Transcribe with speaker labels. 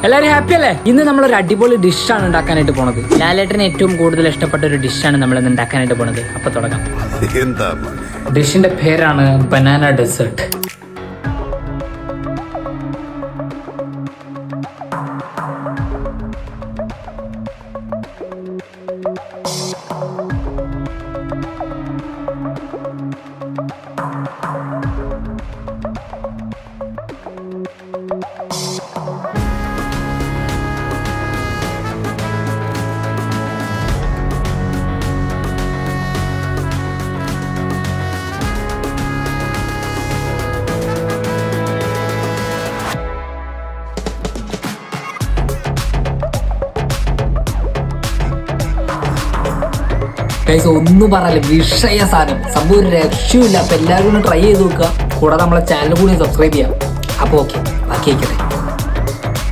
Speaker 1: എല്ലാവരും ഹാപ്പി അല്ലേ? ഇന്ന് നമ്മളൊരു അടിപൊളി ഡിഷാണ് ഉണ്ടാക്കാനായിട്ട് പോണത്. ലാലേട്ടന് ഏറ്റവും കൂടുതൽ ഇഷ്ടപ്പെട്ട ഒരു ഡിഷാണ് നമ്മൾ ഇന്ന് ഉണ്ടാക്കാനായിട്ട് പോണത്. അപ്പൊ തുടങ്ങാം. ഡിഷിന്റെ പേരാണ് ബനാന ഡെസേർട്ട്. ഒന്നും പറയല്ലേ, വിഷയ സാധനം, സംഭവം ഒരു രക്ഷയില്ല. അപ്പൊ എല്ലാവരും ഒന്ന് ട്രൈ ചെയ്ത് നോക്കുക. കൂടാതെ നമ്മളെ ചാനൽ കൂടി സബ്സ്ക്രൈബ് ചെയ്യാം. അപ്പൊ ഓക്കെ, ബാക്കി ആയിക്കട്ടെ.